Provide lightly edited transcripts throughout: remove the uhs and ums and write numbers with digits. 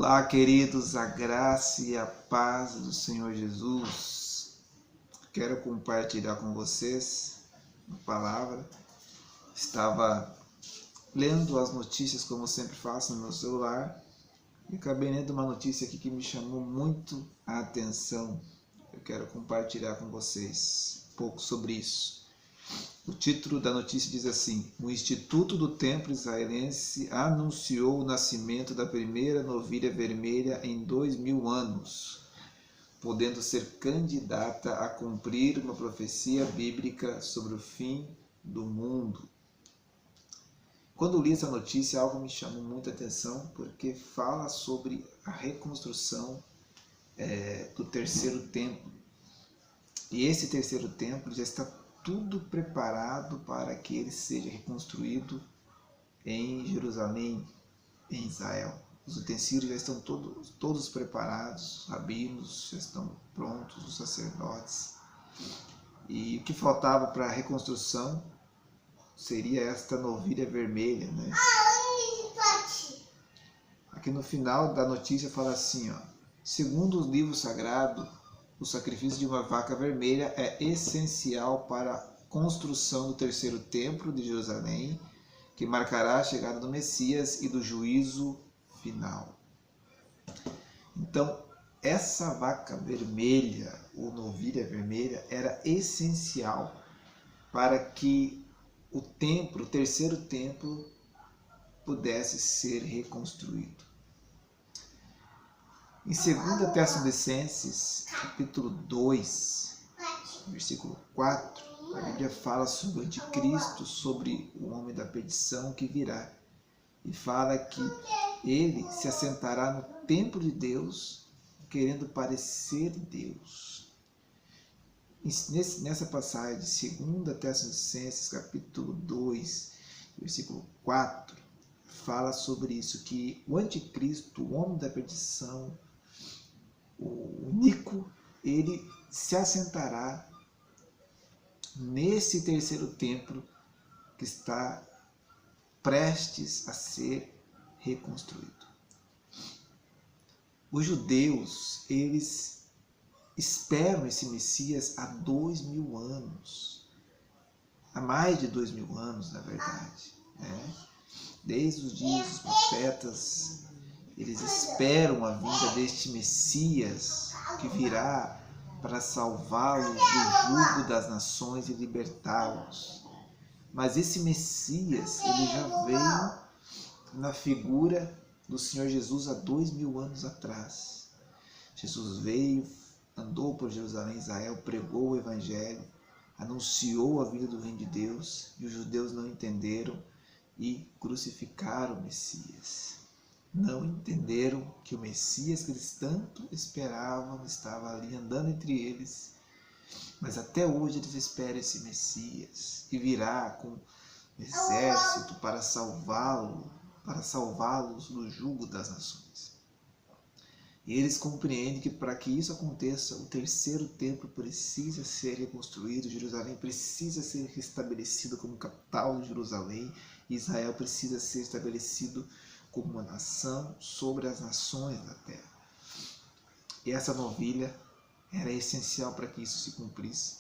Olá, queridos, a graça e a paz do Senhor Jesus. Quero compartilhar com vocês uma palavra. Estava lendo as notícias, como sempre faço no meu celular, e acabei lendo uma notícia aqui que me chamou muito a atenção. Eu quero compartilhar com vocês um pouco sobre isso. O título da notícia diz assim: o Instituto do Templo Israelense anunciou o nascimento da primeira novilha vermelha em 2000 anos, podendo ser candidata a cumprir uma profecia bíblica sobre o fim do mundo. Quando li essa notícia, algo me chamou muita atenção, porque fala sobre a reconstrução do terceiro templo. E esse terceiro templo já está tudo preparado para que ele seja reconstruído em Jerusalém, em Israel. Os utensílios já estão todos preparados, os rabinos já estão prontos, os sacerdotes. E o que faltava para a reconstrução seria esta novilha vermelha, né? Aqui no final da notícia fala assim, ó: segundo os livros sagrados, o sacrifício de uma vaca vermelha é essencial para a construção do terceiro templo de Jerusalém, que marcará a chegada do Messias e do juízo final. Então, essa vaca vermelha, ou novilha vermelha, era essencial para que o templo, o terceiro templo, pudesse ser reconstruído. Em 2 Tessalonicenses, capítulo 2, versículo 4, a Bíblia fala sobre o anticristo, sobre o homem da perdição que virá. E fala que ele se assentará no templo de Deus, querendo parecer Deus. Nessa passagem de 2 Tessalonicenses, capítulo 2, versículo 4, fala sobre isso, que o anticristo, o homem da perdição, o Nico, ele se assentará nesse terceiro templo que está prestes a ser reconstruído. Os judeus, eles esperam esse Messias há 2000 anos, há mais de 2000 anos, na verdade, né? Desde os dias dos profetas, eles esperam a vinda deste Messias que virá para salvá-los do jugo das nações e libertá-los. Mas esse Messias, ele já veio na figura do Senhor Jesus há 2000 anos atrás. Jesus veio, andou por Jerusalém, Israel, pregou o Evangelho, anunciou a vinda do Reino de Deus, e os judeus não entenderam e crucificaram o Messias. Não entenderam que o Messias que eles tanto esperavam estava ali andando entre eles. Mas até hoje eles esperam esse Messias, que virá com exército para salvá-los do jugo das nações. E eles compreendem que para que isso aconteça, o terceiro templo precisa ser reconstruído, Jerusalém precisa ser restabelecido como capital de Jerusalém, e Israel precisa ser estabelecido como uma nação sobre as nações da terra. E essa novilha era essencial para que isso se cumprisse.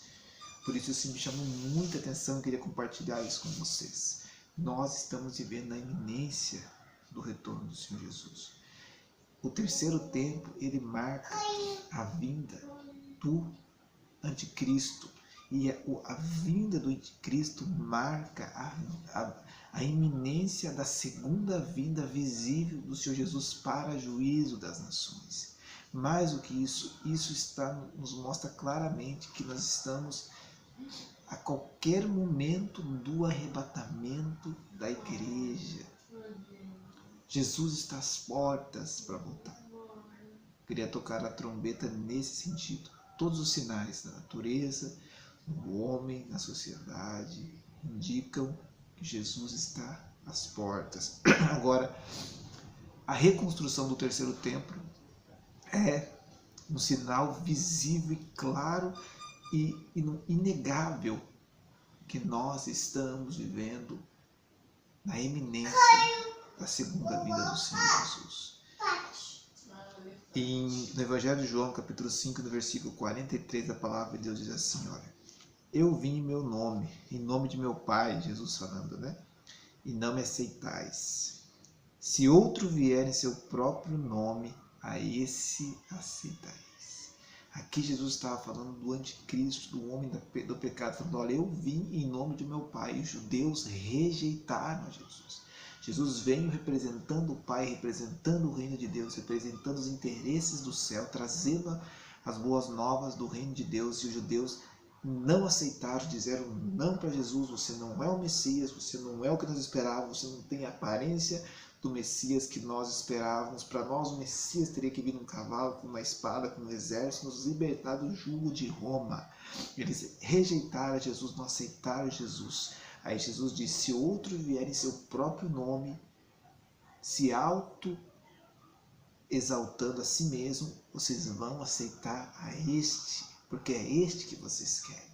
Por isso me chamou muita atenção e queria compartilhar isso com vocês. Nós estamos vivendo a iminência do retorno do Senhor Jesus. O terceiro templo, ele marca a vinda do anticristo. E a vinda do anticristo marca a iminência da segunda vinda visível do Senhor Jesus para juízo das nações. Mais do que isso, nos mostra claramente que nós estamos a qualquer momento do arrebatamento da igreja. Jesus está às portas para voltar. Queria tocar a trombeta nesse sentido. Todos os sinais da natureza, do homem, na sociedade, indicam que Jesus está às portas. Agora, a reconstrução do terceiro templo é um sinal visível e claro e inegável que nós estamos vivendo na iminência da segunda vinda do Senhor Jesus. No Evangelho de João, capítulo 5, no versículo 43, a palavra de Deus diz assim, olha, eu vim em meu nome, em nome de meu Pai, Jesus falando, né? E não me aceitais. Se outro vier em seu próprio nome, a esse aceitais. Aqui Jesus estava falando do anticristo, do homem do pecado, falando, olha, eu vim em nome de meu Pai. E os judeus rejeitaram Jesus. Jesus veio representando o Pai, representando o reino de Deus, representando os interesses do céu, trazendo as boas novas do reino de Deus. E os judeus não aceitaram, disseram não para Jesus, você não é o Messias, você não é o que nós esperávamos, você não tem a aparência do Messias que nós esperávamos. Para nós o Messias teria que vir num cavalo, com uma espada, com um exército, nos libertar do jugo de Roma. Eles rejeitaram Jesus, não aceitaram Jesus. Aí Jesus disse, se outro vier em seu próprio nome, se auto-exaltando a si mesmo, vocês vão aceitar a este, porque é este que vocês querem.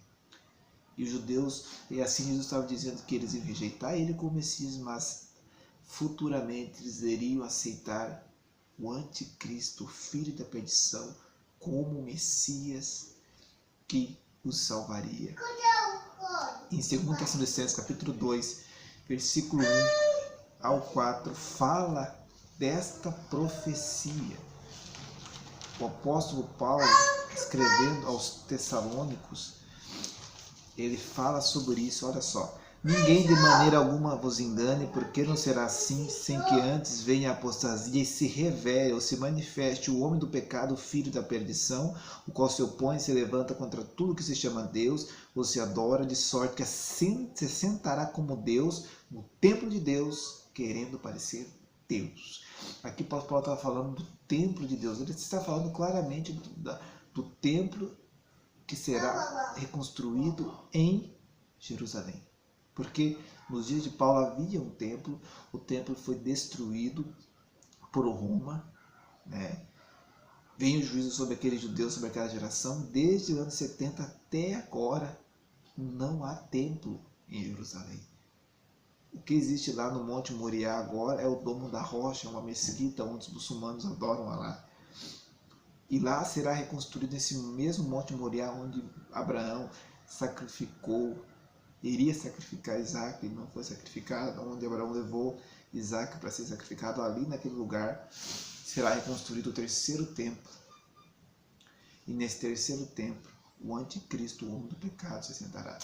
E os judeus, e assim Jesus estava dizendo que eles iam rejeitar ele como Messias, mas futuramente eles iriam aceitar o anticristo, o filho da perdição, como o Messias que os salvaria. Em 2 Tessalonicenses, capítulo 2, versículo 1 ao 4, fala desta profecia. O apóstolo Paulo, escrevendo aos Tessalônicos, ele fala sobre isso, olha só. Ninguém de maneira alguma vos engane, porque não será assim, sem que antes venha a apostasia e se revele ou se manifeste o homem do pecado, o filho da perdição, o qual se opõe e se levanta contra tudo que se chama Deus, ou se adora, de sorte que se sentará como Deus no templo de Deus, querendo parecer Deus. Aqui Paulo estava falando do templo de Deus, ele está falando claramente do templo que será reconstruído em Jerusalém. Porque nos dias de Paulo havia um templo, o templo foi destruído por Roma, né? Vem o juízo sobre aqueles judeus, sobre aquela geração, desde o ano 70 até agora, não há templo em Jerusalém. O que existe lá no Monte Moriá agora é o Domo da Rocha, uma mesquita onde os muçulmanos adoram lá. E lá será reconstruído esse mesmo Monte Moriá onde Abraão iria sacrificar Isaac, e não foi sacrificado, onde Abraão levou Isaac para ser sacrificado, ali naquele lugar será reconstruído o terceiro templo. E nesse terceiro templo, o anticristo, o homem do pecado, se sentará.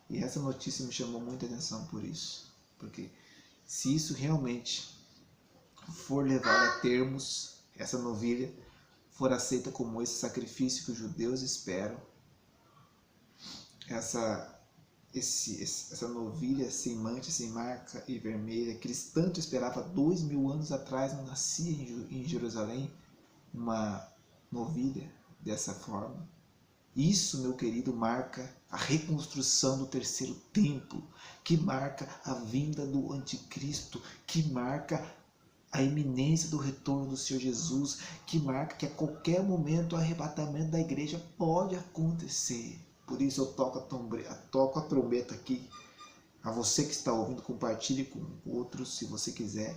E essa notícia me chamou muita atenção por isso, porque se isso realmente for levado a termos, essa novilha for aceita como esse sacrifício que os judeus esperam, essa novilha sem mancha, sem marca e vermelha, que eles tanto esperavam 2000 anos atrás, não nascia em Jerusalém uma novilha dessa forma. Isso, meu querido, marca a reconstrução do terceiro templo, que marca a vinda do anticristo, que marca a iminência do retorno do Senhor Jesus, que marca que a qualquer momento o arrebatamento da igreja pode acontecer. Por isso eu toco a trombeta aqui. A você que está ouvindo, compartilhe com outros se você quiser.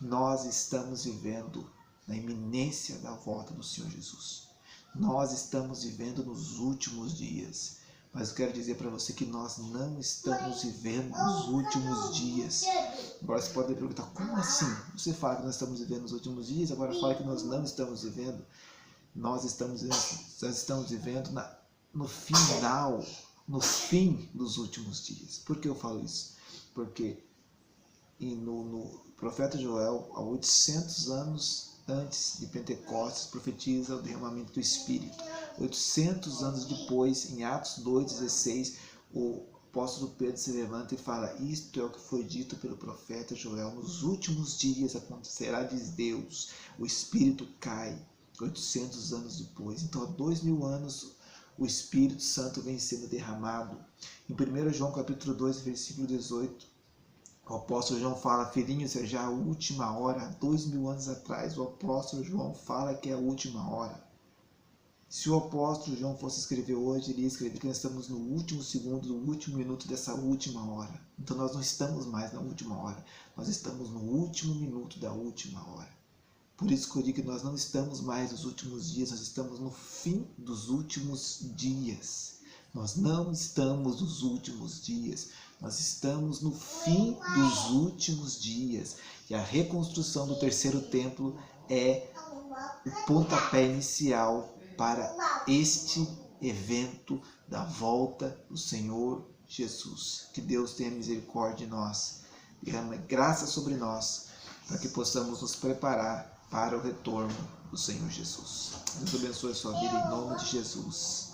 Nós estamos vivendo na iminência da volta do Senhor Jesus. Nós estamos vivendo nos últimos dias. Mas eu quero dizer para você que nós não estamos vivendo nos últimos dias. Agora você pode perguntar, como assim? Você fala que nós estamos vivendo nos últimos dias, agora fala que nós não estamos vivendo. Nós estamos vivendo no final, no fim dos últimos dias. Por que eu falo isso? Porque no profeta Joel, há 800 anos antes de Pentecostes, profetiza o derramamento do Espírito. 800 anos depois, em Atos 2,16, o apóstolo Pedro se levanta e fala, isto é o que foi dito pelo profeta Joel, nos últimos dias acontecerá, diz Deus, o Espírito cai, 800 anos depois. Então, há 2000 anos, o Espírito Santo vem sendo derramado. Em 1 João capítulo 2, versículo 18, o apóstolo João fala, filhinhos, é já a última hora. 2000 anos atrás, o apóstolo João fala que é a última hora. Se o apóstolo João fosse escrever hoje, ele ia escrever que nós estamos no último segundo, no último minuto dessa última hora. Então nós não estamos mais na última hora, nós estamos no último minuto da última hora. Por isso que eu digo que nós não estamos mais nos últimos dias, nós estamos no fim dos últimos dias. Nós não estamos nos últimos dias, nós estamos no fim dos últimos dias. E a reconstrução do terceiro templo é o pontapé inicial para este evento da volta do Senhor Jesus. Que Deus tenha misericórdia de nós, derrame graça sobre nós, para que possamos nos preparar para o retorno do Senhor Jesus. Deus abençoe a sua vida em nome de Jesus.